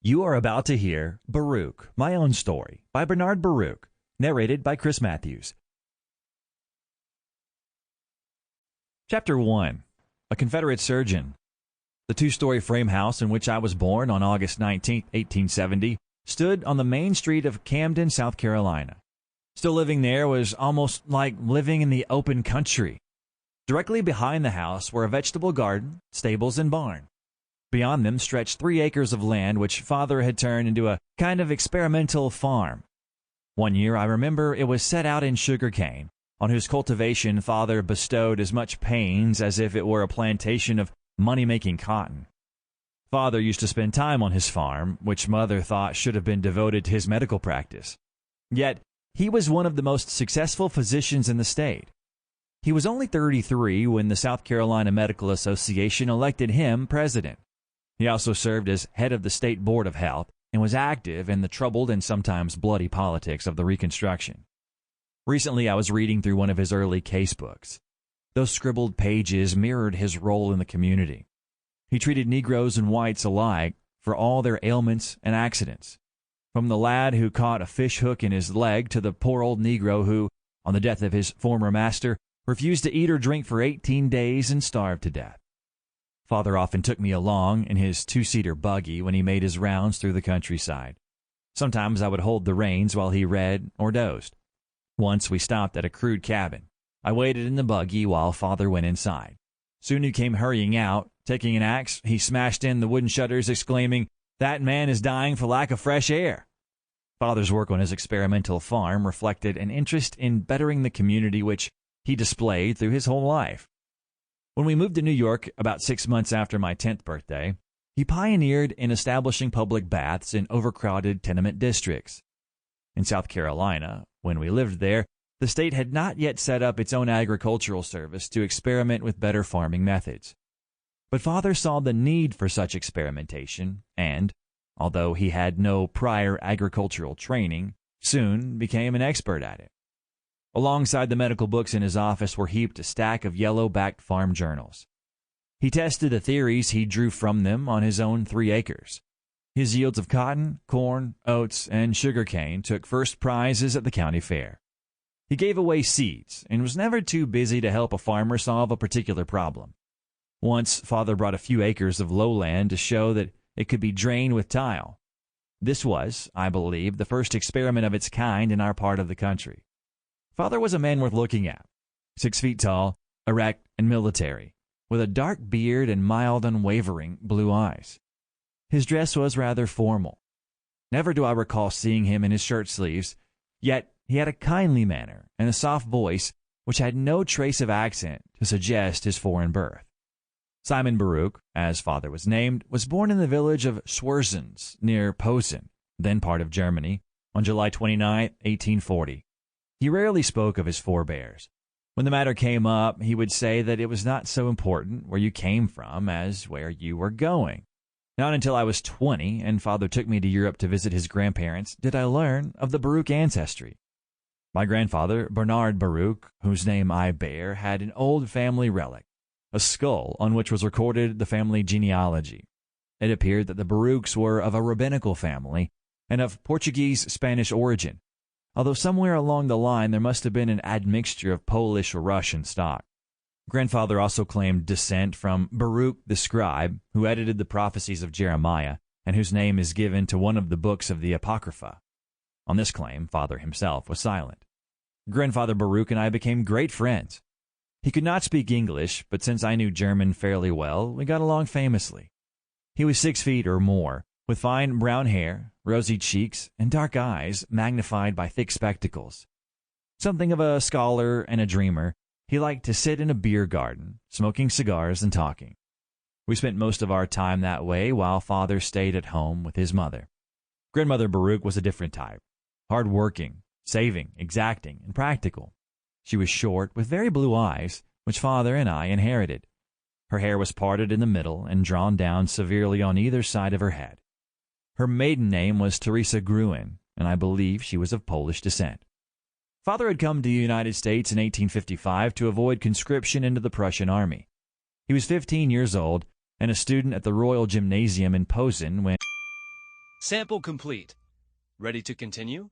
You are about to hear Baruch, My Own Story by Bernard Baruch, narrated by Chris Matthews. Chapter 1. A Confederate Surgeon. The two-story frame house in which I was born on August 19, 1870, stood on the main street of Camden, South Carolina. Still living there was almost like living in the open country. Directly behind the house were a vegetable garden, stables, and barn. Beyond them stretched 3 acres of land which Father had turned into a kind of experimental farm. One year, I remember, it was set out in sugar cane, on whose cultivation Father bestowed as much pains as if it were a plantation of money-making cotton. Father used to spend time on his farm, which Mother thought should have been devoted to his medical practice. Yet, he was one of the most successful physicians in the state. He was only 33 when the South Carolina Medical Association elected him president. He also served as head of the State Board of Health and was active in the troubled and sometimes bloody politics of the Reconstruction. Recently, I was reading through one of his early case books. Those scribbled pages mirrored his role in the community. He treated Negroes and whites alike for all their ailments and accidents, from the lad who caught a fish hook in his leg to the poor old Negro who, on the death of his former master, refused to eat or drink for 18 days and starved to death. Father often took me along in his 2-seater buggy when he made his rounds through the countryside. Sometimes I would hold the reins while he read or dozed. Once we stopped at a crude cabin. I waited in the buggy while Father went inside. Soon he came hurrying out. Taking an axe, he smashed in the wooden shutters, exclaiming, "That man is dying for lack of fresh air." Father's work on his experimental farm reflected an interest in bettering the community which he displayed through his whole life. When we moved to New York about 6 months after my 10th birthday, he pioneered in establishing public baths in overcrowded tenement districts. In South Carolina, when we lived there, the state had not yet set up its own agricultural service to experiment with better farming methods. But Father saw the need for such experimentation and, although he had no prior agricultural training, soon became an expert at it. Alongside the medical books in his office were heaped a stack of yellow-backed farm journals. He tested the theories he drew from them on his own 3 acres. His yields of cotton, corn, oats, and sugar cane took first prizes at the county fair. He gave away seeds and was never too busy to help a farmer solve a particular problem. Once, Father brought a few acres of lowland to show that it could be drained with tile. This was, I believe, the first experiment of its kind in our part of the country. Father was a man worth looking at, 6 feet tall, erect, and military, with a dark beard and mild, unwavering blue eyes. His dress was rather formal. Never do I recall seeing him in his shirt sleeves, yet he had a kindly manner and a soft voice which had no trace of accent to suggest his foreign birth. Simon Baruch, as Father was named, was born in the village of Schwerzens near Posen, then part of Germany, on July 29, 1840. He rarely spoke of his forebears. When the matter came up, he would say that it was not so important where you came from as where you were going. Not until I was 20 and Father took me to Europe to visit his grandparents did I learn of the Baruch ancestry. My grandfather, Bernard Baruch, whose name I bear, had an old family relic, a skull on which was recorded the family genealogy. It appeared that the Baruchs were of a rabbinical family and of Portuguese-Spanish origin, although somewhere along the line there must have been an admixture of Polish or Russian stock. Grandfather also claimed descent from Baruch the scribe, who edited the prophecies of Jeremiah, and whose name is given to one of the books of the Apocrypha. On this claim, Father himself was silent. Grandfather Baruch and I became great friends. He could not speak English, but since I knew German fairly well, we got along famously. He was 6 feet or more, with fine brown hair, rosy cheeks, and dark eyes magnified by thick spectacles. Something of a scholar and a dreamer, he liked to sit in a beer garden, smoking cigars and talking. We spent most of our time that way while Father stayed at home with his mother. Grandmother Baruch was a different type, hard-working, saving, exacting, and practical. She was short, with very blue eyes, which Father and I inherited. Her hair was parted in the middle and drawn down severely on either side of her head. Her maiden name was Teresa Gruen, and I believe she was of Polish descent. Father had come to the United States in 1855 to avoid conscription into the Prussian army. He was 15 years old and a student at the Royal Gymnasium in Posen when Sample complete. Ready to continue?